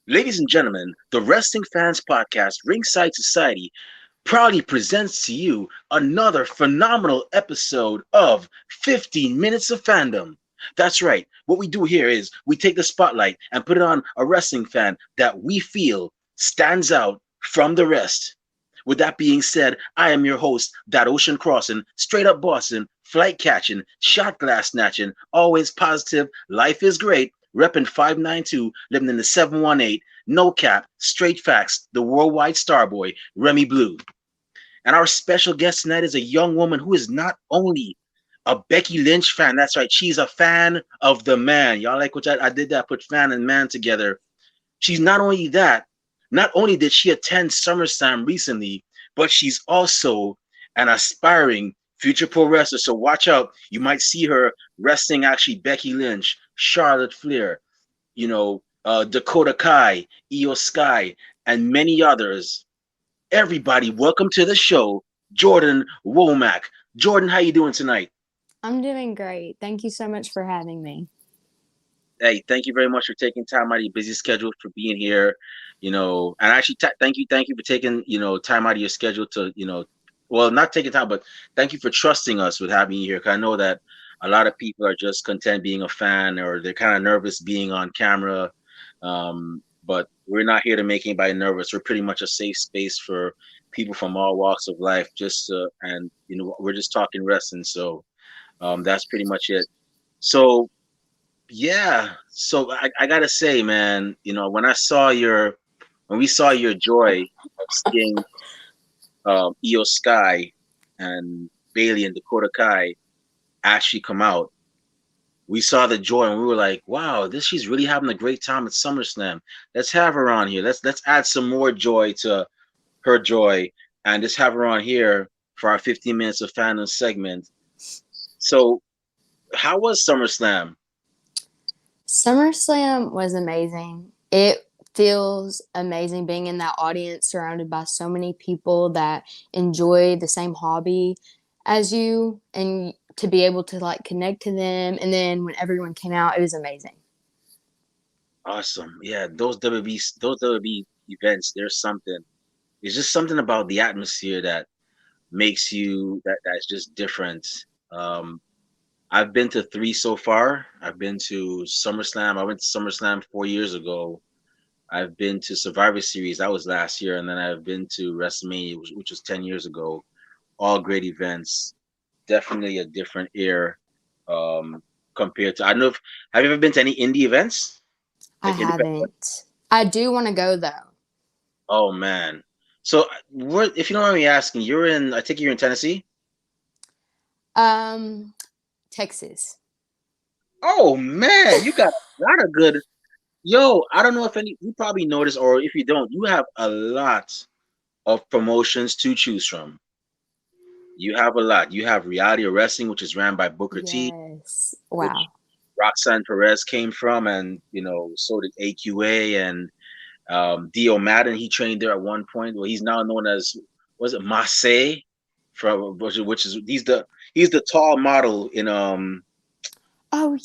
Ladies and gentlemen, the Wrestling Fans Podcast, Ringside Society, proudly presents to you another phenomenal episode of 15 Minutes of Fandom. That's right. What we do here is we take the spotlight and put it on a wrestling fan that we feel stands out from the rest. With that being said, I am your host, that ocean crossing, straight up Boston, flight catching, shot glass snatching, always positive, life is great, repping 592, living in the 718, no cap, straight facts, the worldwide starboy, Remy Blue. And our special guest tonight is a young woman who is not only a Becky Lynch fan, that's right, she's a fan of the man. Y'all like what I did that, put fan and man together. She's not only that, not only did she attend SummerSlam recently, but she's also an aspiring future pro wrestler. So watch out. You might see her wrestling actually Becky Lynch, Charlotte Flair, Dakota Kai, Io Sky, and many others. Everybody, welcome to the show, Jordan Womack. Jordan, how you doing tonight? I'm doing great. Thank you so much for having me. Hey, thank you very much for taking time out of your busy schedule for being here. And actually, thank you for taking time out of your schedule to well, not taking time, but thank you for trusting us with having you here. Because I know that a lot of people are just content being a fan, or they're kind of nervous being on camera. But we're not here to make anybody nervous. We're pretty much a safe space for people from all walks of life. And we're just talking wrestling, so that's pretty much it. So yeah, so I gotta say, man, when we saw your joy of seeing Io Sky and Bailey and Dakota Kai actually come out, we saw the joy and we were like, wow, she's really having a great time at SummerSlam. Let's have her on here. Let's add some more joy to her joy and just have her on here for our 15 minutes of fandom segment. So how was SummerSlam? SummerSlam was amazing. It feels amazing being in that audience surrounded by so many people that enjoy the same hobby as you and to be able to like connect to them. And then when everyone came out, it was amazing. Awesome. Yeah, those WWE events, there's something. It's just something about the atmosphere that makes that's just different. Um, I've been to three so far. I've been to SummerSlam. I went to SummerSlam 4 years ago. I've been to Survivor Series. That was last year, and then I've been to WrestleMania, which was 10 years ago. All great events. Definitely a different era compared to. I don't know if have you ever been to any indie events, I like independent? haven't. I do want to go though. Oh man. So, if you don't mind me asking, I think you're in Tennessee. Um, Texas. Oh man, you got a lot of good. Yo, I don't know if you probably noticed, or if you don't, you have a lot of promotions to choose from. You have a lot. You have Reality of Wrestling, which is ran by Booker T, Yes. which Wow. Roxanne Perez came from, and so did AQA and Dio Madden. He trained there at one point. Well, he's now known as, was it Marseille, from which is he's the tall model in Oh yeah.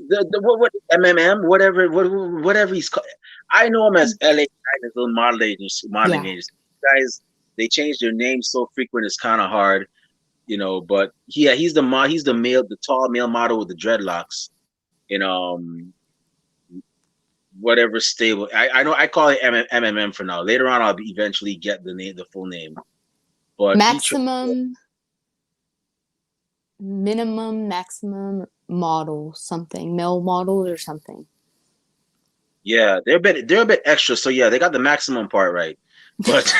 the what MMM, whatever he's called. I know him as LA Guys, little modeling Yeah. agency. Guys, they change their names so frequent it's kind of hard, But yeah, he's the tall male model with the dreadlocks in whatever stable. I know I call it MMM for now. Later on, I'll eventually get the full name. But Maximum, minimum, maximum model, something, male model or something. yeah, they're a bit extra. So yeah, they got the maximum part right. But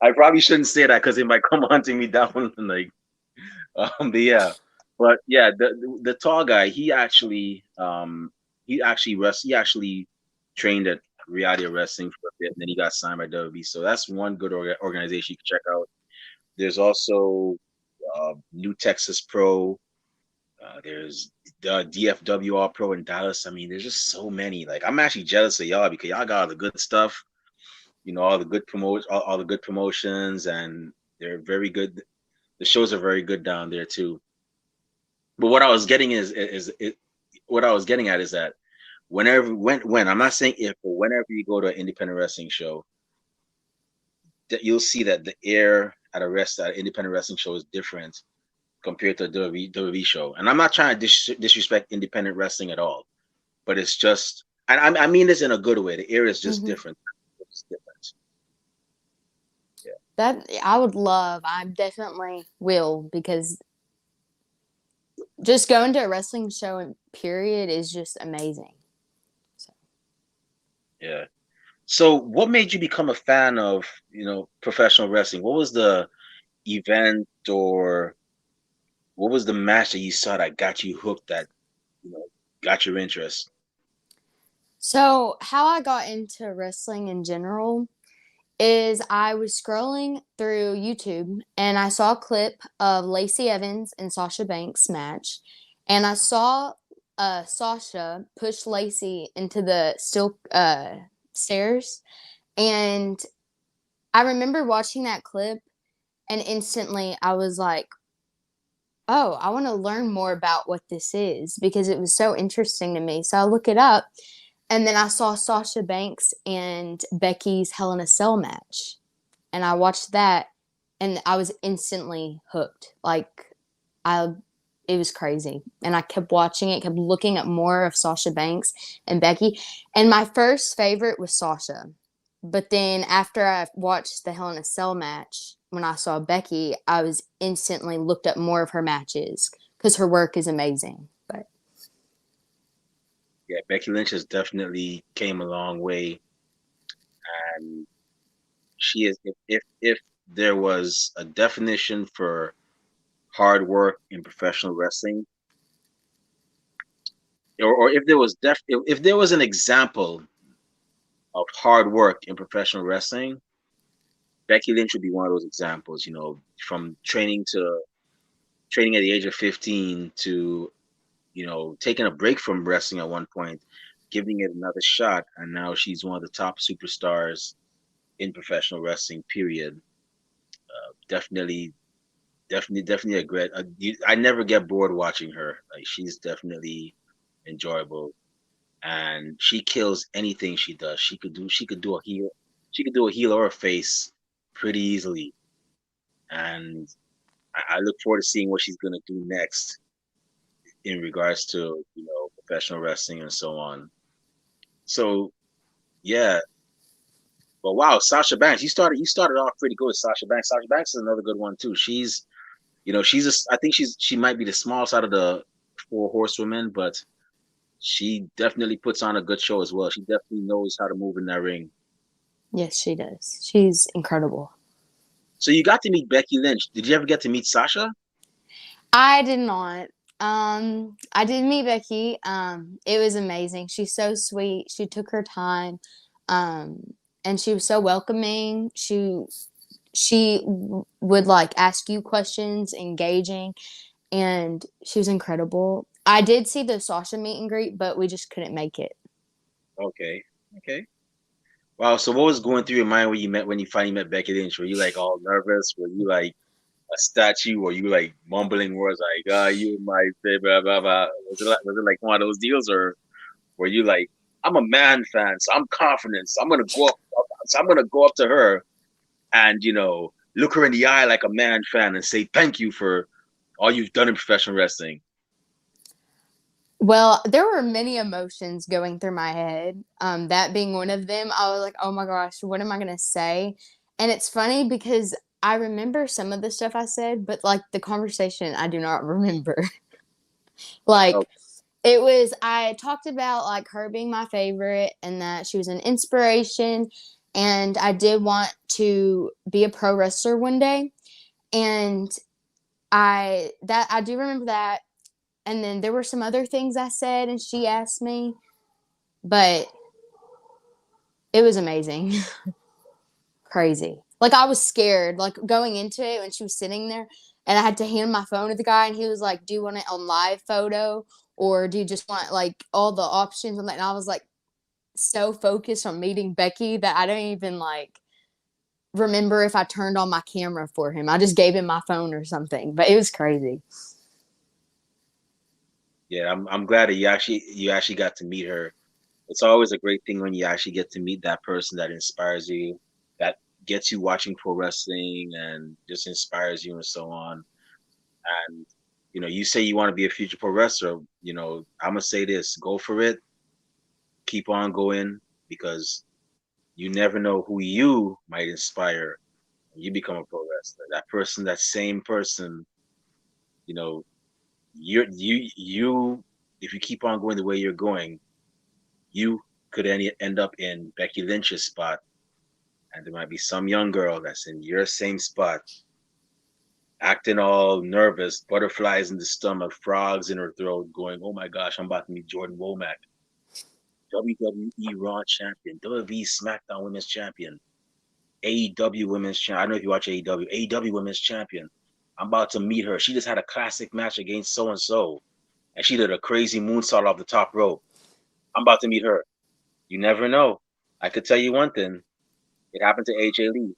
I probably shouldn't say that because it might come hunting me down. Like, but yeah, the tall guy, he actually trained at Reality of Wrestling for a bit, and then he got signed by WWE. So that's one good organization you can check out. There's also New Texas Pro. There's the DFW All Pro in Dallas. I mean, there's just so many. Like, I'm actually jealous of y'all because y'all got all the good stuff. All the good promotions, and they're very good. The shows are very good down there too. But what I was getting at is that when I'm not saying if, but whenever you go to an independent wrestling show, that you'll see that the air at an independent wrestling show is different compared to a WWE show. And I'm not trying to disrespect independent wrestling at all, but it's just, and I mean this in a good way. The air is just Hmm. different. It's different. Yeah. That I would love. I definitely will, because just going to a wrestling show and period is just amazing. So. Yeah. So, what made you become a fan of, professional wrestling? What was the event or what was the match that you saw that got you hooked, that you know got your interest? So, how I got into wrestling in general is I was scrolling through YouTube and I saw a clip of Lacey Evans and Sasha Banks match, and I saw Sasha push Lacey into the steel stairs, and I remember watching that clip, and instantly I was like, "Oh, I want to learn more about what this is," because it was so interesting to me. So I look it up, and then I saw Sasha Banks and Becky's Hell in a Cell match, and I watched that, and I was instantly hooked. Like, I, it was crazy, and I kept watching it, kept looking at more of Sasha Banks and Becky, and my first favorite was Sasha, but then after I watched the Hell in a Cell match, when I saw Becky, I was instantly looked up more of her matches because her work is amazing. But Yeah, Becky Lynch has definitely came a long way, and she is. If there was a definition for hard work in professional wrestling, or if there was if there was an example of hard work in professional wrestling, Becky Lynch would be one of those examples. From training at the age of 15 to taking a break from wrestling at one point, giving it another shot, and now she's one of the top superstars in professional wrestling. Period. Definitely, definitely a great. I never get bored watching her. Like, she's definitely enjoyable, and she kills anything she does. She could do a heel. She could do a heel or a face pretty easily, and I look forward to seeing what she's gonna do next in regards to professional wrestling and so on. So yeah, but wow, Sasha Banks, you started off pretty good with Sasha Banks. Sasha Banks is another good one too. I think she might be the smallest out of the four horsewomen, but she definitely puts on a good show as well. She definitely knows how to move in that ring. yes, she does. She's incredible. So you got to meet Becky Lynch. Did you ever get to meet Sasha? I did not. I did meet Becky. It was amazing. She's so sweet. She took her time, and she was so welcoming. She would like ask you questions, engaging, and she was incredible. I did see the Sasha meet and greet, but we just couldn't make it. Okay, okay. Wow. So what was going through your mind when you finally met Becky Lynch? Were you like all nervous? Were you like a statue? Were you like mumbling words like you my baby, blah blah blah? Was it like one of those deals, or were you like, I'm a man fan, so I'm confident, so I'm gonna go up to her and look her in the eye like a man fan and say thank you for all you've done in professional wrestling. Well, there were many emotions going through my head. That being one of them, I was like, "Oh my gosh, what am I gonna say?" And it's funny because I remember some of the stuff I said, but like the conversation, I do not remember. Oh, Like, it was, I talked about like her being my favorite and that she was an inspiration, and I did want to be a pro wrestler one day. And I do remember that. And then there were some other things I said and she asked me, but it was amazing. Crazy. Like, I was scared, like going into it when she was sitting there, and I had to hand my phone to the guy, and he was like, "Do you want it on live photo, or do you just want like all the options on that?" And I was like so focused on meeting Becky that I don't even like remember if I turned on my camera for him. I just gave him my phone or something, but it was crazy. yeah, I'm glad that you actually got to meet her. It's always a great thing when you actually get to meet that person that inspires you, that gets you watching pro wrestling and just inspires you and so on. And you say you want to be a future pro wrestler. I'm gonna say this: go for it, keep on going, because you never know who you might inspire when you become a pro wrestler. That person, that same person, you know, you, if you keep on going the way you're going, you could end up in Becky Lynch's spot, and there might be some young girl that's in your same spot, acting all nervous, butterflies in the stomach, frogs in her throat, going, "Oh my gosh, I'm about to meet Jordan Womack, WWE Raw champion, WWE SmackDown Women's champion, AEW Women's champion. I don't know if you watch AEW, AEW Women's champion. I'm about to meet her. She just had a classic match against so and so, and she did a crazy moonsault off the top rope. I'm about to meet her." You never know. I could tell you one thing. It happened to AJ Lee.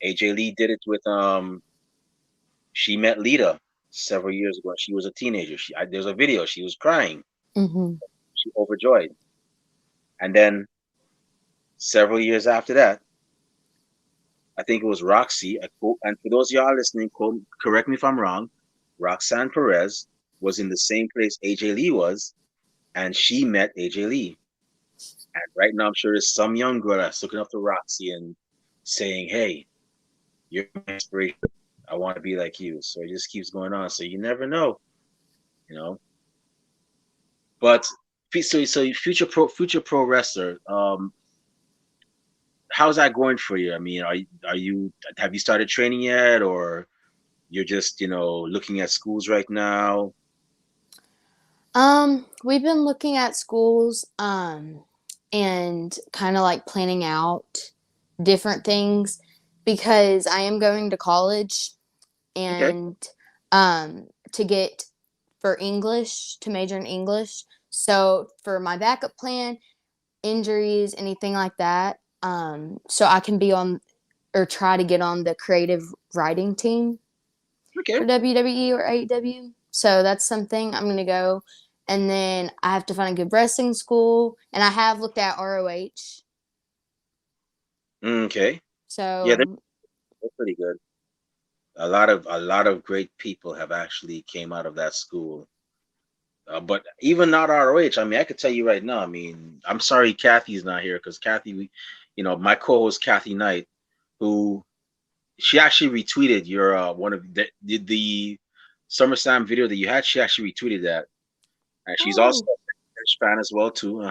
AJ Lee did it with she met Lita several years ago. She was a teenager. There's a video. She was crying. Mm-hmm. She overjoyed. And then several years after that, I think it was Roxy. And for those of y'all listening, correct me if I'm wrong. Roxanne Perez was in the same place AJ Lee was, and she met AJ Lee. And right now, I'm sure there's some young girl that's looking up to Roxy and saying, "Hey, you're my inspiration. I want to be like you." So it just keeps going on. So you never know, you know. But so future pro wrestler. How's that going for you? I mean, are you have you started training yet, or you're just looking at schools right now? We've been looking at schools, and kind of like planning out different things because I am going to college Okay, and to get for English, to major in English. So for my backup plan, injuries, anything like that, so I can be on or try to get on the creative writing team okay. for WWE or AEW. So that's something I'm going to go. And then I have to find a good wrestling school. And I have looked at ROH. Okay. Yeah, they're, So, they're pretty good. A lot of great people have actually came out of that school. But even not ROH, I mean, I could tell you right now. I mean, I'm sorry Kathy's not here, because Kathy, my co-host Kathy Knight, who she actually retweeted your one of the SummerSlam video that you had. She actually retweeted that, and she's also oh, a French fan as well too.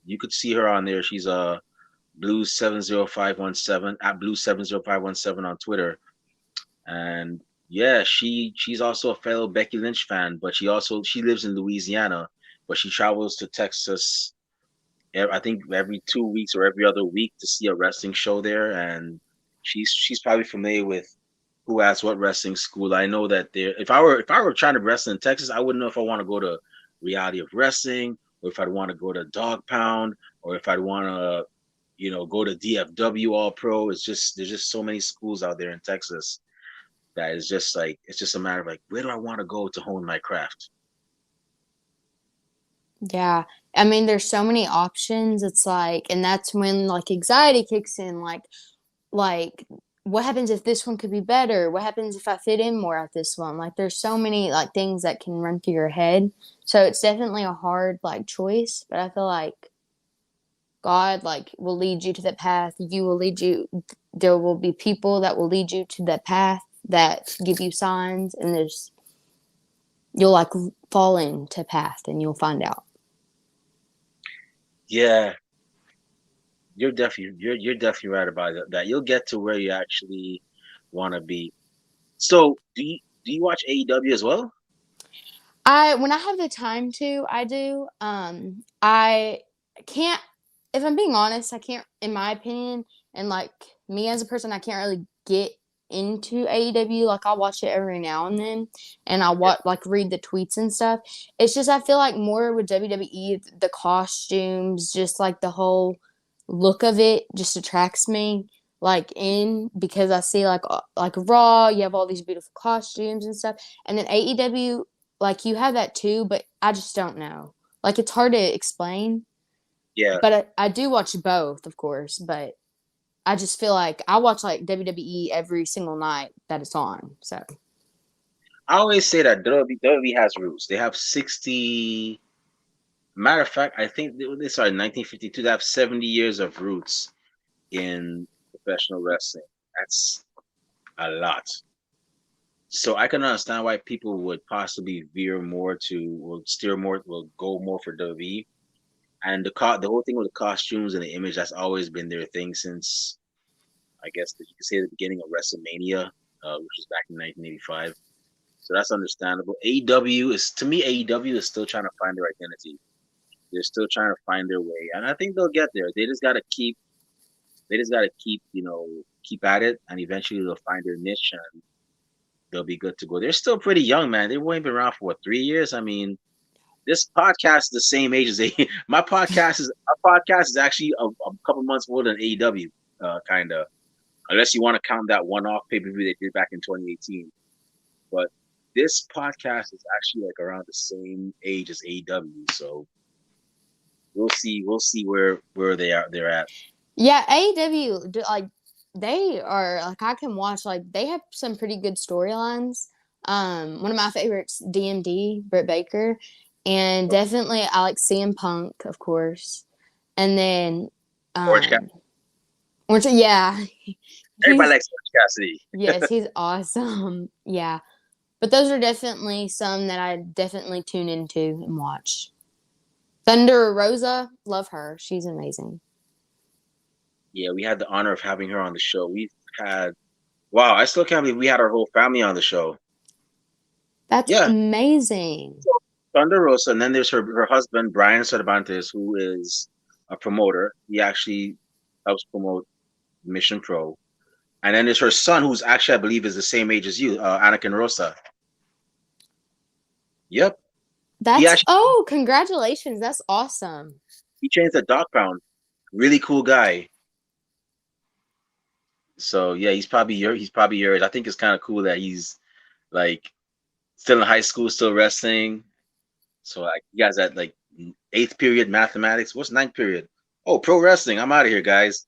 You could see her on there. She's Blue70517 at Blue70517 on Twitter. And yeah, she's also a fellow Becky Lynch fan, but she lives in Louisiana, but she travels to Texas. I think every 2 weeks or every other week to see a wrestling show there, and she's probably familiar with who has what wrestling school. I know that there. If I were trying to wrestle in Texas, I wouldn't know if I want to go to Reality of Wrestling, or if I'd want to go to Dog Pound, or if I'd want to go to DFW All Pro. There's just so many schools out there in Texas that is just like, it's just a matter of like, where do I want to go to hone my craft? yeah. I mean, there's so many options. It's like, and that's when like anxiety kicks in. Like what happens if this one could be better? What happens if I fit in more at this one? Like there's so many like things that can run through your head. So it's definitely a hard like choice, but I feel like God like will lead you to that path. You will lead you. There will be people that will lead you to that path that give you signs, and you'll like fall into path, and you'll find out. Yeah, you're definitely right about that. You'll get to where you actually want to be. So do you watch AEW as well? I when I have the time to, I do. I can't. If I'm being honest, I can't. In my opinion, and like me as a person, I can't really get into AEW. Like I'll watch it every now and then, and I Yeah. watch like read the tweets and stuff. It's just I feel like more with WWE, the costumes, just like the whole look of it, just attracts me like in because I see like Raw, you have all these beautiful costumes and stuff, and then AEW like you have that too, but I just don't know. Like it's hard to explain. Yeah. But I do watch both, of course. But I just feel like I watch like WWE every single night that it's on. So I always say that WWE has roots. They have 60. Matter of fact, I think they started in 1952. They have 70 years of roots in professional wrestling. That's a lot. So I can understand why people would possibly will steer more, will go more for WWE. And the whole thing with the costumes and the image, that's always been their thing since, I guess you could say, the beginning of WrestleMania, which was back in 1985. So that's understandable. AEW is, to me, AEW is still trying to find their identity. They're still trying to find their way, and I think they'll get there. They just gotta keep, keep at it, and eventually they'll find their niche and they'll be good to go. They're still pretty young, man. They've only been around for what, 3 years? I mean, this podcast is the same age as they. Our podcast is actually a couple months older than AEW, kind of. Unless you want to count that one-off pay-per-view they did back in 2018. But this podcast is actually like around the same age as AEW. So we'll see. We'll see where they're at. yeah, AEW like they are like I can watch like they have some pretty good storylines. One of my favorites, DMD, Britt Baker, and definitely I like CM Punk, of course, and then Orange Cat. which yeah, Everybody he's likes Orange Cassidy. yes, he's awesome. Yeah, but those are definitely some that I definitely tune into and watch. Thunder Rosa, love her. She's amazing. Yeah, we had the honor of having her on the show. We've had Wow, I still can't believe we had our whole family on the show. That's Yeah, amazing. Thunder Rosa, and then there's her husband Brian Cervantes, who is a promoter. He actually helps promote Mission Pro, and then there's her son, who's actually, I believe, is the same age as you, Anakin Rosa. Yep, he That's actually oh, congratulations. That's awesome. he trains at Dog Pound. Really cool guy. So yeah, he's probably your age. I think it's kind of cool that he's like still in high school, still wrestling. So like you guys at like eighth period mathematics. What's ninth period? Oh, pro wrestling. I'm out of here, guys.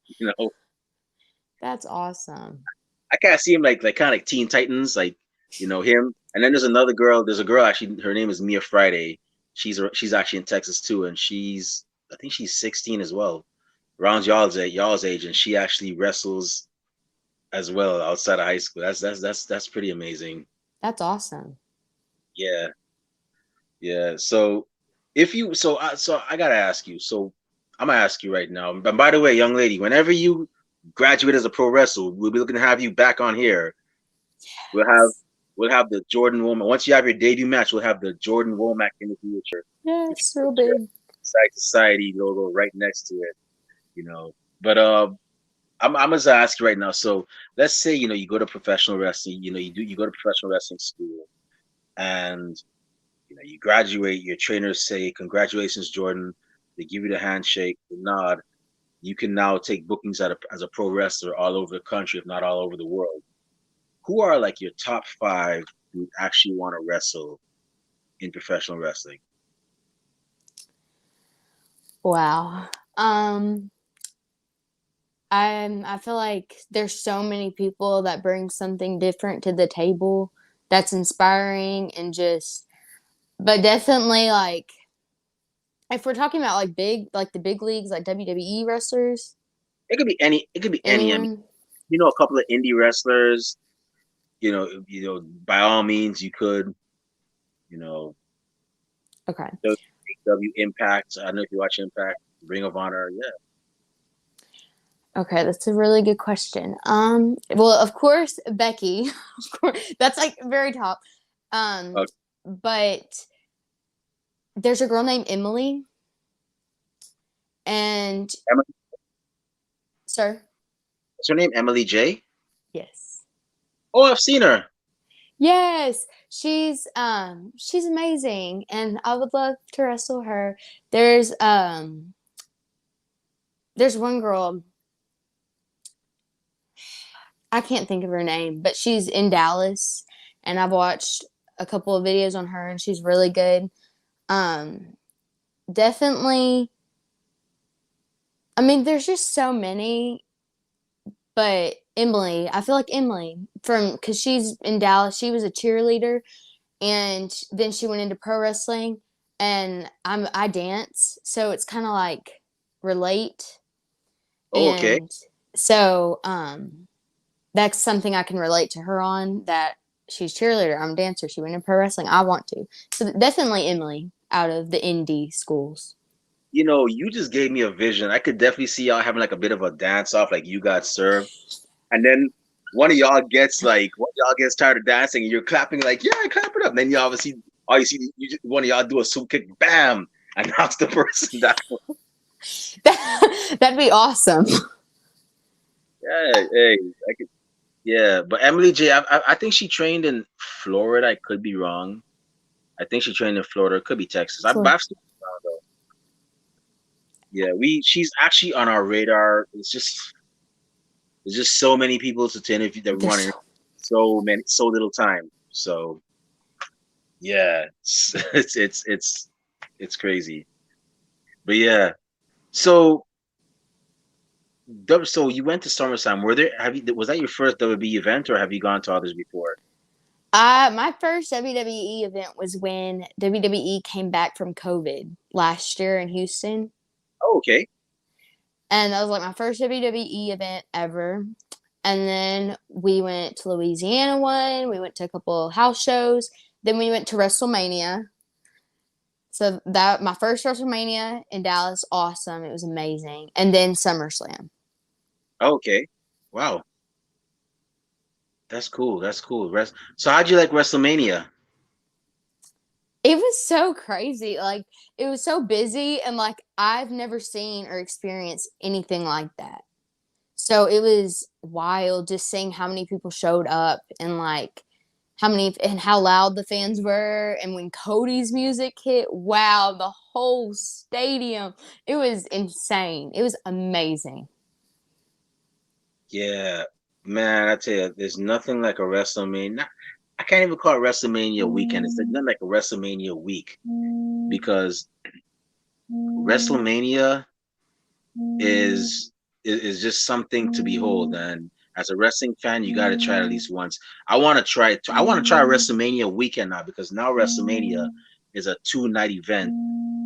That's awesome. I kind of see him like kind of like Teen Titans, like him. And then there's another girl. There's a girl actually. Her name is Mia Friday. She's actually in Texas too, and I think she's 16 as well, around y'all's age, and she actually wrestles as well outside of high school. That's pretty amazing. That's awesome. Yeah, yeah. So if you so I gotta ask you. So I'm gonna ask you right now. But by the way, young lady, whenever you graduate as a pro wrestler, we'll be looking to have you back on here. We'll have Yes. we'll have the Jordan Womack. Once you have your debut match, we'll have the Jordan Womack interview Yes, real with your big. Side Society logo right next to it. But I'm gonna ask you right now. So let's say you go to professional wrestling. You go to professional wrestling school, and you graduate. Your trainers say, "Congratulations, Jordan." They give you the handshake, the nod. You can now take bookings as a pro wrestler all over the country, if not all over the world. Who are like your top five who actually want to wrestle in professional wrestling? Wow. I feel like there's so many people that bring something different to the table that's inspiring and just but definitely like if we're talking about like the big leagues like WWE wrestlers, It could be any. It could be any. I mean, anyone. a couple of indie wrestlers. By all means, you could. You know, Okay. W Impact. I don't know if you watch Impact, Ring of Honor. Yeah. Okay, that's a really good question. Well, of course, Becky. Of course, that's like very top. Um, Uh, but there's a girl named Emily, and Emily, sir, what's her name? Emily J. yes, Oh, I've seen her. yes, she's amazing, and I would love to wrestle her. There's one girl I can't think of her name, but she's in Dallas, and I've watched a couple of videos on her, and she's really good. Um, definitely. I mean, there's just so many, but Emily, I feel like Emily from because she's in Dallas. She was a cheerleader, and then she went into pro wrestling, and I dance, so it's kind of like relate, Oh, okay. and so that's something I can relate to her on. That she's cheerleader, I'm a dancer. She went into pro wrestling. I want to, so definitely Emily out of the indie schools. You just gave me a vision. I could definitely see y'all having like a bit of a dance off, like you got served, and then one of y'all gets tired of dancing, and you're clapping like, yeah, clap it up. And then you obviously all you see one of y'all do a super kick, bam, and knocks the person down. That'd be awesome. Yeah, hey, I could, yeah. But Emily J, I think she trained in Florida. I could be wrong. I think she trained in Florida. It could be Texas. I've seen her around, though. Yeah, she's actually on our radar. There's just so many people to interview that we want to There's interview. So little time. So yeah, it's crazy. But yeah, so so you went to SummerSlam. Was that your first WWE event, or have you gone to others before? My first WWE event was when WWE came back from COVID last year in Houston. Oh, okay. And that was like my first WWE event ever. And then we went to Louisiana one. We went to a couple of house shows. Then we went to WrestleMania. So that my first WrestleMania in Dallas, awesome. It was amazing. And then SummerSlam. Okay. Wow. That's cool. That's cool. So how'd you like WrestleMania? It was so crazy. Like it was so busy and like I've never seen or experienced anything like that. So it was wild just seeing how many people showed up and like how many and how loud the fans were. And when Cody's music hit, wow, the whole stadium. It was insane. It was amazing. Yeah, man, I tell you, there's nothing like a WrestleMania. I can't even call it WrestleMania weekend. It's nothing like a WrestleMania week because WrestleMania is is just something to behold. And as a wrestling fan, you got to try it at least once. I want to try it. I want to try WrestleMania weekend now because now WrestleMania is a 2 night event,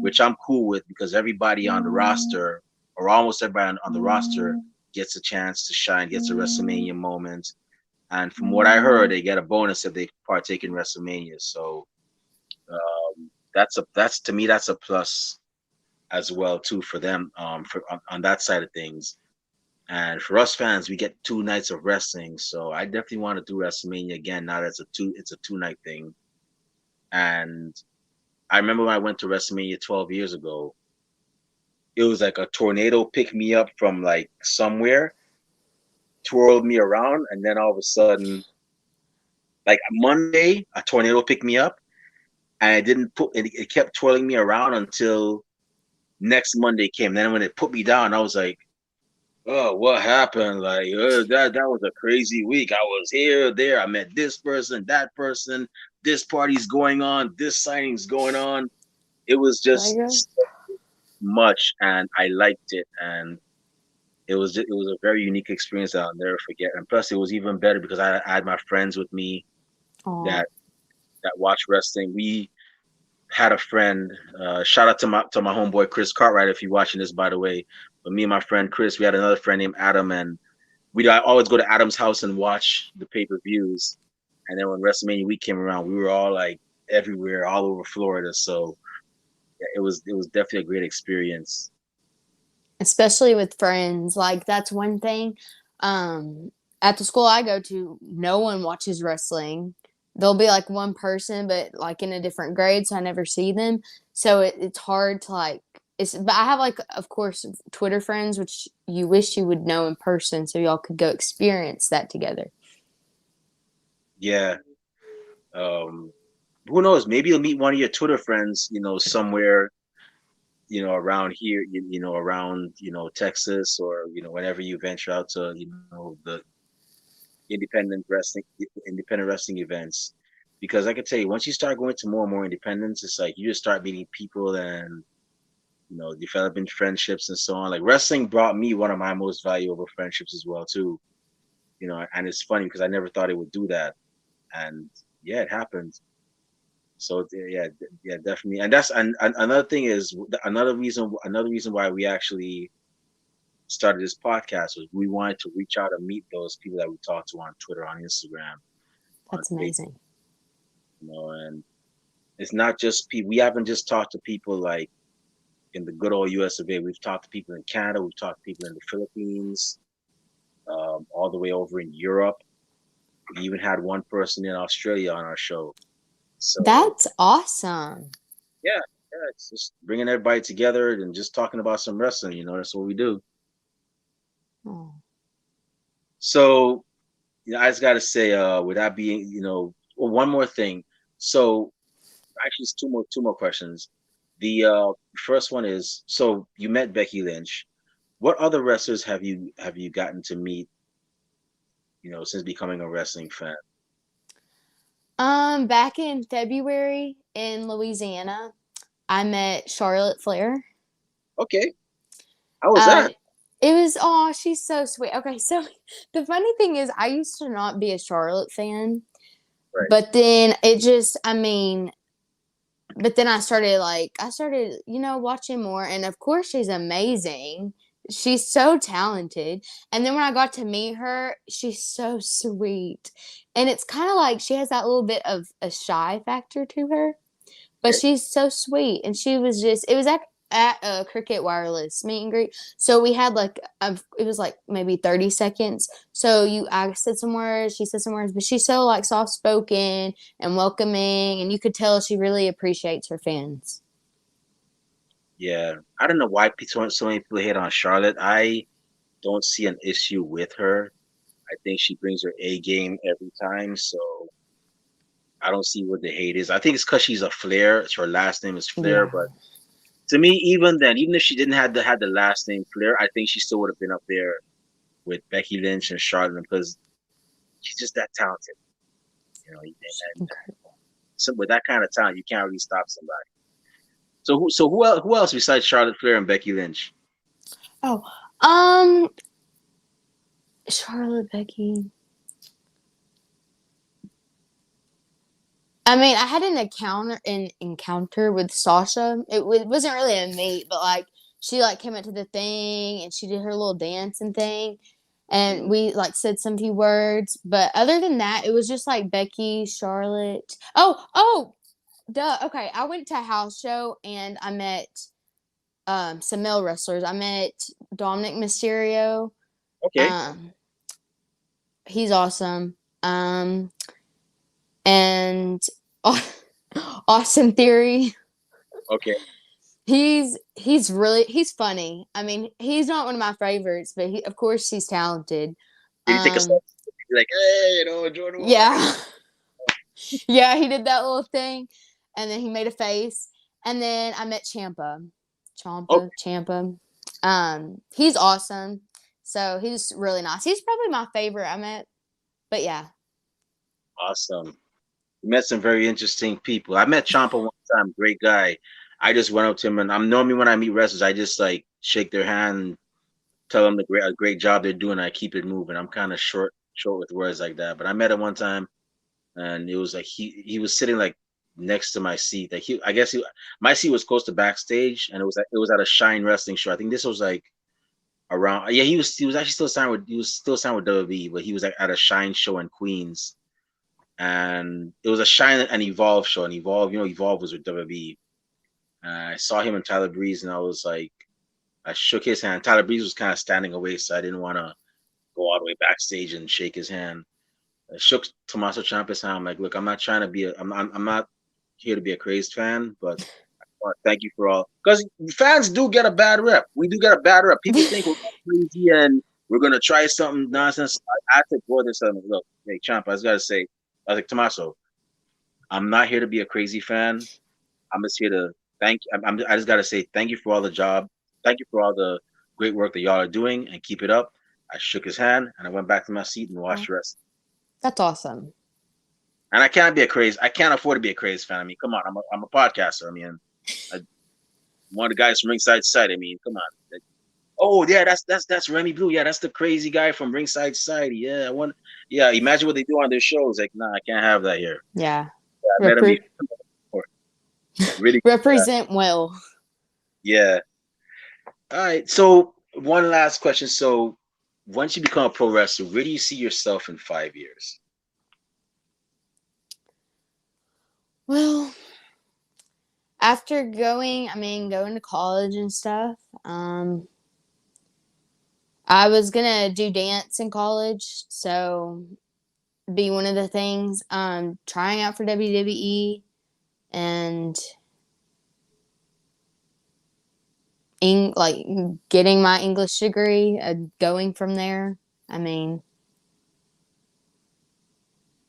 which I'm cool with because everybody on the roster, or almost everybody on the roster, gets a chance to shine, gets a WrestleMania moment. And from what I heard, they get a bonus if they partake in WrestleMania. So that's to me that's a plus as well too for them for on that side of things. And for us fans, we get 2 nights of wrestling. So I definitely want to do WrestleMania again. Now that's it's a 2 night thing. And I remember when I went to WrestleMania 12 years ago, it was like a tornado picked me up from like somewhere, twirled me around, and then all of a sudden, like Monday, a tornado picked me up, and it kept twirling me around until next Monday came. Then when it put me down, I was like, oh, what happened? Like that was a crazy week. I was here, there. I met this person, that person. This party's going on. This signing's going on. It was just Like, so much, and I liked it. And it was a very unique experience that I'll never forget. And plus, it was even better because I had my friends with me oh, that watch wrestling. We had a friend. Shout out to my homeboy Chris Cartwright if you're watching this, by the way. But me and my friend Chris, we had another friend named Adam, and we'd always go to Adam's house and watch the pay-per-views. And then when WrestleMania week came around, we were all like everywhere, all over Florida. So yeah, it was definitely a great experience. especially with friends. Like that's one thing. Um, at the school I go to, no one watches wrestling. There'll be like one person, but like in a different grade, so I never see them. So it's hard to like. But I have like, of course, Twitter friends, which you wish you would know in person, so y'all could go experience that together. Yeah. Um, who knows? Maybe you'll meet one of your Twitter friends, somewhere, around here, around, Texas, or, whenever you venture out to, the independent wrestling events. Because I can tell you, once you start going to more and more independents, it's like you just start meeting people, and developing friendships and so on. Like wrestling brought me one of my most valuable friendships as well too. And it's funny because I never thought it would do that, and yeah, it happened. So yeah, yeah, definitely. And that's and another thing is another reason why we actually started this podcast was we wanted to reach out and meet those people that we talked to on Twitter, on Instagram, on That's Facebook, amazing. and it's not just people. We haven't just talked to people like in the good old US of A. We've talked to people in Canada, we've talked to people in the Philippines, all the way over in Europe. We even had one person in Australia on our show. So That's awesome. yeah, yeah, it's just bringing everybody together and just talking about some wrestling. That's what we do. Oh. So I just got to say, with that being, well, one more thing. So actually, it's two more questions. The first one is, so you met Becky Lynch. What other wrestlers have you gotten to meet, since becoming a wrestling fan? Back in February in Louisiana, I met Charlotte Flair. Okay, how was Uh, that? it was, oh, she's so sweet. Okay, so the funny thing is, I used to not be a Charlotte fan, Right. but then it just, I mean, but then I started, watching more. And of course, she's amazing. She's so talented. And then when I got to meet her, she's so sweet. And it's kind of like she has that little bit of a shy factor to her, but Okay. she's so sweet. And she was just, it was at a Cricket Wireless meet and greet. So we had it was like maybe 30 seconds. So I said some words, she said some words, but she's so like soft spoken and welcoming. And you could tell she really appreciates her fans. Yeah, I don't know why so many people hate on Charlotte. I don't see an issue with her. I think she brings her A game every time, so I don't see what the hate is. I think it's because she's a Flair. Her last name is Flair, Yeah. but to me, even then, even if she didn't have the last name Flair, I think she still would have been up there with Becky Lynch and Charlotte because she's just that talented, and Incredible. so with that kind of talent, you can't really stop somebody. So who else besides Charlotte Flair and Becky Lynch? Oh, um, Charlotte Becky. I mean, I had an encounter with Sasha. It wasn't really a meet, but like she like came up to the thing and she did her little dance and thing, and Mhm. we like said some few words. But other than that, it was just like Becky, Charlotte. Oh, duh. Okay, I went to a house show and I met some male wrestlers. I met Dominic Mysterio. Okay, Um, he's awesome. And Austin Theory. okay. He's funny. I mean, he's not one of my favorites, but of course he's talented. Did you take a Um, selfie? Be like, hey, Jordan Womack. yeah, yeah, he did that little thing, and then he made a face, and then I met Okay, Champa. He's awesome. So he's really nice. He's probably my favorite I met. But yeah, awesome. You met some very interesting people. I met Champa one time, great guy. I just went up to him, and I'm normally when I meet wrestlers, I just like shake their hand, and tell them a great job they're doing. I keep it moving. I'm kind of short with words like that. But I met him one time, and it was like he was sitting like next to my seat. Like I guess my seat was close to backstage, and it was at a Shine Wrestling show. I think this was like around. Yeah, he was actually still signed with WWE, but he was like at a Shine show in Queens, and it was a Shine and Evolve show. And Evolve was with WWE. I saw him and Tyler Breeze, and I shook his hand. Tyler Breeze was kind of standing away, so I didn't want to go all the way backstage and shake his hand. I shook Tommaso Ciampa's hand. I'm like, look, I'm not trying to be I'm not here to be a crazed fan, but thank you for all. Because fans do get a bad rep. We do get a bad rep. People think we're crazy and we're gonna try something nonsense. I took more than something. Look, hey, Ciampa, I just gotta say, I was like, Tommaso, I'm not here to be a crazy fan. I'm just here to I just gotta say thank you for all the job. Thank you for all the great work that y'all are doing, and keep it up. I shook his hand and I went back to my seat and watched oh, the rest. that's awesome. And I can't afford to be a crazy fan. I mean, come on, I'm a podcaster. I mean, I, One of the guys from Ringside Society. I mean, come on. Oh yeah, that's Remy Blue. Yeah, that's the crazy guy from Ringside Society. Yeah, I want. Yeah, imagine what they do on their shows. Like, nah, I can't have that here. Yeah. Yeah, I met him before. Really. Represent well. Yeah. All right. So one last question. So once you become a pro wrestler, where do you see yourself in 5 years? Well, after going to college and stuff, I was gonna do dance in college, so be one of the things. Trying out for WWE and like getting my English degree, going from there. I mean,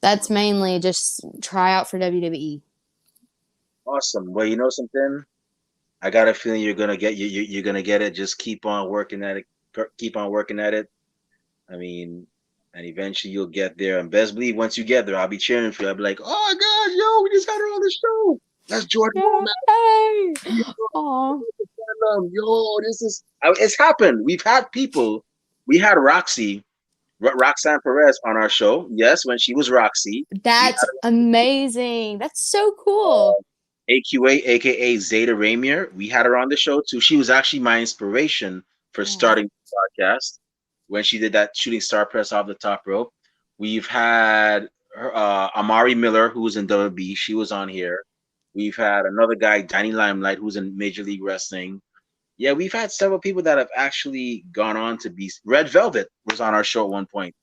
that's mainly just try out for WWE. Awesome. Well, you know something? I got a feeling you're gonna get you're gonna get it. Just keep on working at it. Keep on working at it. I mean, and eventually you'll get there. And best believe once you get there, I'll be cheering for you. I'll be like, oh my gosh, yo, we just had her on the show. That's Jordan Womack. Yay! Aw. Yo, this is it's happened. We've had people. We had Roxanne Perez on our show. Yes, when she was Roxy. We That's amazing. That's so cool. AQA, aka Zeta Ramier. We had her on the show too. She was actually my inspiration for Oh, starting the podcast when she did that shooting star press off the top rope. We've had Amari Miller, who was in WWE. She was on here. We've had another guy, Danny Limelight, who's in Major League Wrestling. Yeah, we've had several people that have actually gone on to be. Red Velvet was on our show at one point.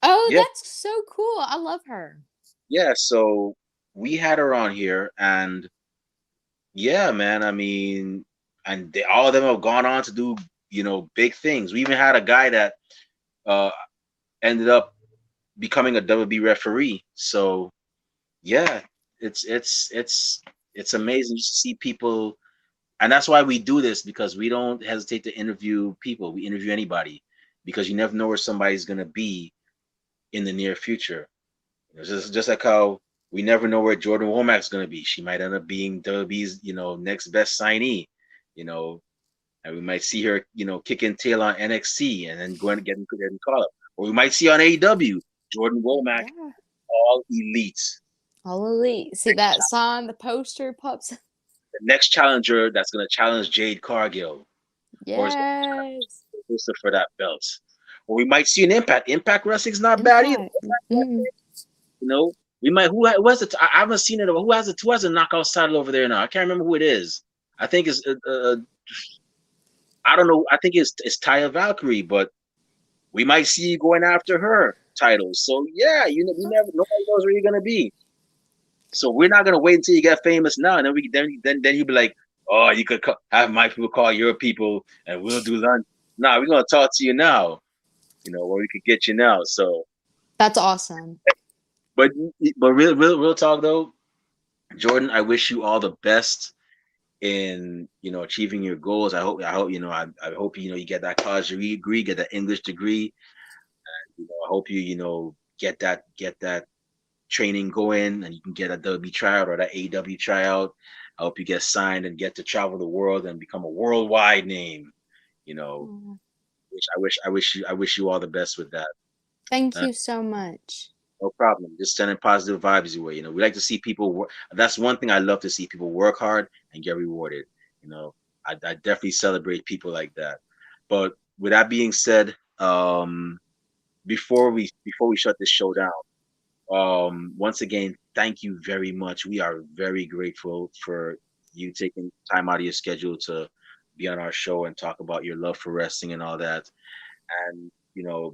oh, Yeah, that's so cool. I love her. yeah. So we had her on here, and yeah, man. I mean, and all of them have gone on to do, big things. We even had a guy that uh, ended up becoming a WB referee. So yeah, it's amazing to see people, and that's why we do this, because we don't hesitate to interview people. We interview anybody because you never know where somebody's gonna be in the near future. Just like how we never know where Jordan Womack's going to be. She might end up being WWE's, next best signee, you know, and we might see her, kicking tail on NXT and then going to get call up. Or we might see on AEW Jordan Womack, Yeah. all elites. All elite. See that sign, the poster pops. The next challenger that's going to challenge Jade Cargill, or is going to Yes. challenge for that belt. Or we might see an Impact. Impact Wrestling's not bad either. Impact. Mm. You know, we might who has it? I haven't seen it. Who has a knockout title over there now? I can't remember who it is. I think it's I don't know. I think it's Taya Valkyrie, but we might see you going after her titles. So yeah, we never nobody knows where you're gonna be. So we're not gonna wait until you get famous now, and then you'll be like, oh, you could have my people call your people, and we'll do lunch. Nah, we're gonna talk to you now. Where we could get you now. So, That's awesome. but real talk though, Jordan, I wish you all the best in achieving your goals. I hope you get that college degree, get that English degree. I hope you get that training going, and you can get a W tryout or that AW tryout. I hope you get signed and get to travel the world and become a worldwide name. You know, Oh, which I wish you all the best with that. thank Uh, you so much. no problem. Just sending positive vibes your way. We like to see people work. That's one thing I love to see, people work hard and get rewarded. I definitely celebrate people like that. But with that being said, before we shut this show down, once again, thank you very much. We are very grateful for you taking time out of your schedule to be on our show and talk about your love for wrestling and all that. And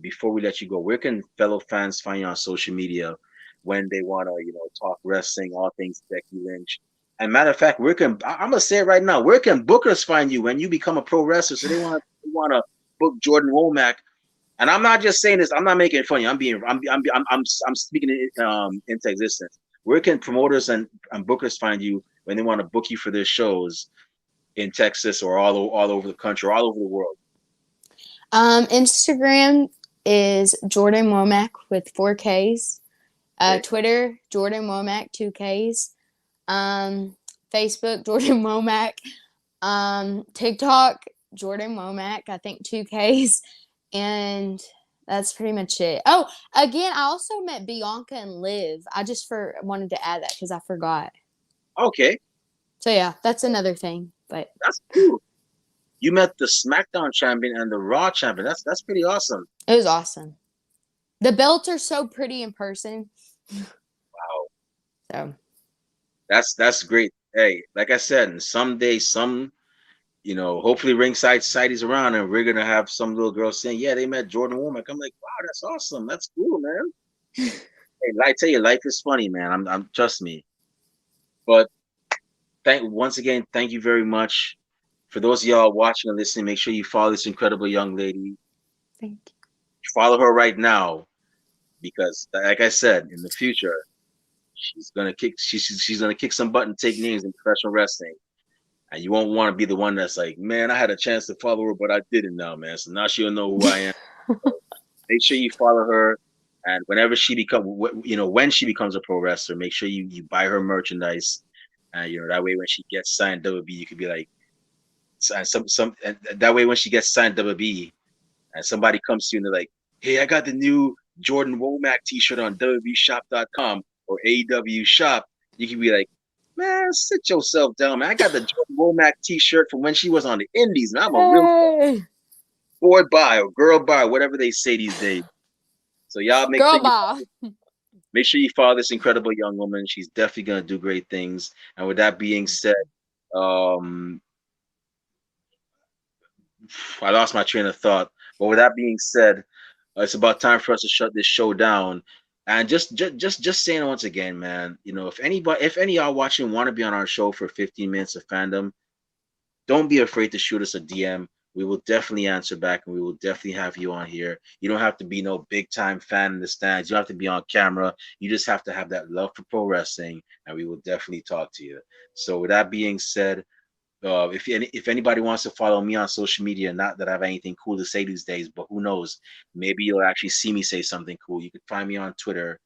before we let you go, where can fellow fans find you on social media when they want to, talk wrestling, all things Becky Lynch? And matter of fact, I'm gonna say it right now. Where can bookers find you when you become a pro wrestler? So they want to book Jordan Womack. And I'm not just saying this. I'm not making it funny. I'm speaking it into existence. Where can promoters and bookers find you when they want to book you for their shows in Texas or all over the country or all over the world? Instagram is Jordan Womack with 4Ks. Okay. Twitter, Jordan Womack 2Ks. Um, Facebook, Jordan Womack. TikTok, Jordan Womack, I think 2Ks, and that's pretty much it. Oh, again, I also met Bianca and Liv. I just wanted to add that because I forgot. Okay, So yeah, that's another thing. But that's cool. You met the SmackDown champion and the Raw champion. That's pretty awesome. it was awesome. The belts are so pretty in person. Wow, So that's great. Hey, like I said, someday, hopefully Ringside Society's around and we're gonna have some little girl saying, "Yeah, they met Jordan Womack." I'm like, "Wow, that's awesome. That's cool, man." Hey, I tell you, life is funny, man. I'm trust me. But once again, thank you very much. For those of y'all watching and listening, make sure you follow this incredible young lady. thank you. Follow her right now because, like I said, in the future, she's gonna kick some butt and take names in professional wrestling. And you won't want to be the one that's like, man, I had a chance to follow her, but I didn't now, man. So now she'll know who I am. So make sure you follow her. And whenever when she becomes a pro wrestler, make sure you buy her merchandise. That way when she gets signed WWE, you could be like, and that way when she gets signed WWE, and somebody comes to you and they're like, hey, I got the new Jordan Womack t-shirt on WWEshop.com or AEW shop, you can be like, man, sit yourself down, man. I got the Jordan Womack t-shirt from when she was on the Indies, and I'm a real Hey, boy buy or girl buy, whatever they say these days. So y'all girl, bye. make sure you follow this incredible young woman. She's definitely gonna do great things. And with that being said, um, I lost my train of thought. But with that being said, it's about time for us to shut this show down. And just saying once again, man, if any of y'all watching want to be on our show for 15 minutes of fandom, don't be afraid to shoot us a DM. We will definitely answer back and we will definitely have you on here. You don't have to be no big time fan in the stands. You don't have to be on camera. You just have to have that love for pro wrestling and we will definitely talk to you. So with that being said, if anybody wants to follow me on social media, not that I have anything cool to say these days, but who knows? Maybe you'll actually see me say something cool. You can find me on Twitter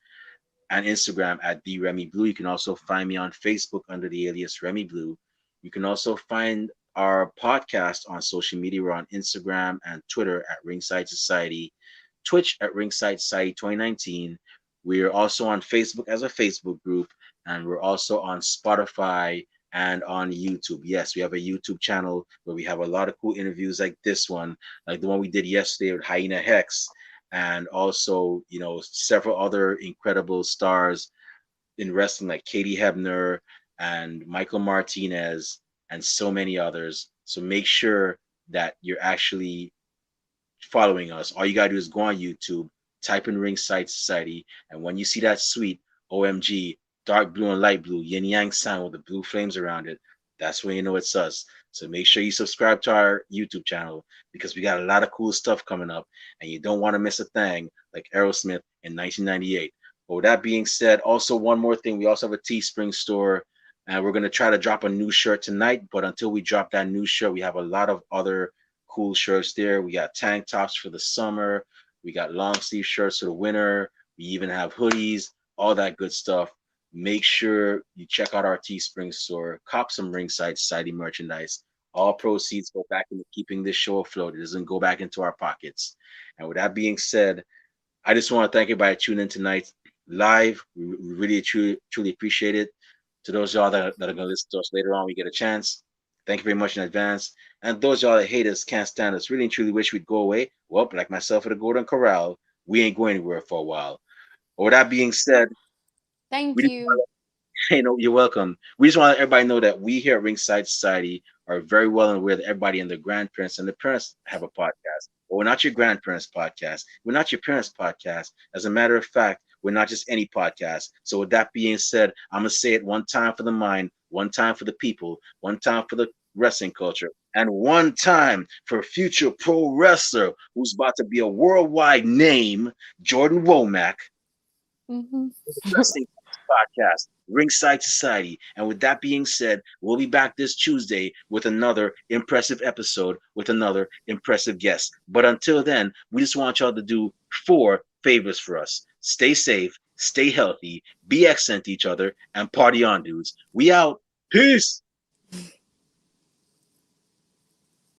and Instagram at the Remy Blue. You can also find me on Facebook under the alias Remy Blue. You can also find our podcast on social media. We're on Instagram and Twitter at Ringside Society, Twitch at Ringside Society 2019. We're also on Facebook as a Facebook group, and we're also on Spotify and on YouTube. Yes, we have a YouTube channel where we have a lot of cool interviews like this one, like the one we did yesterday with Hyena Hex, and also, several other incredible stars in wrestling like Katie Hebner and Michael Martinez and so many others. So make sure that you're actually following us. All you gotta do is go on YouTube, type in Ringside Society, and when you see that sweet OMG dark blue and light blue yin yang sign with the blue flames around it, that's when you know it's us. So make sure you subscribe to our YouTube channel because we got a lot of cool stuff coming up, and you don't want to miss a thing like Aerosmith in 1998. But with that being said, also one more thing, we also have a Teespring store, and we're gonna try to drop a new shirt tonight. But until we drop that new shirt, we have a lot of other cool shirts there. We got tank tops for the summer. We got long sleeve shirts for the winter. We even have hoodies, all that good stuff. Make sure you check out our Teespring store, cop some Ringside Society merchandise. All proceeds go back into keeping this show afloat. It doesn't go back into our pockets. And with that being said, I just want to thank everybody tuning in tonight live. We really truly appreciate it. To those y'all that are going to listen to us later on, we get a chance. Thank you very much in advance. And those y'all that hate us, can't stand us, really and truly wish we'd go away. Well, like myself at the Golden Corral, we ain't going anywhere for a while. But with that being said, Thank we just you. you're welcome. We just want to let everybody know that we here at Ringside Society are very well aware that everybody and their grandparents and their parents have a podcast. But we're not your grandparents' podcast. We're not your parents' podcast. As a matter of fact, we're not just any podcast. So with that being said, I'm gonna say it one time for the mind, one time for the people, one time for the wrestling culture, and one time for future pro wrestler who's about to be a worldwide name, Jordan Womack. Mm-hmm. Wrestling Podcast, Ringside Society. And with that being said, we'll be back this Tuesday with another impressive episode with another impressive guest. But until then, we just want y'all to do 4 favors for us. Stay safe, stay healthy, be excellent to each other, and party on, dudes. We out. Peace.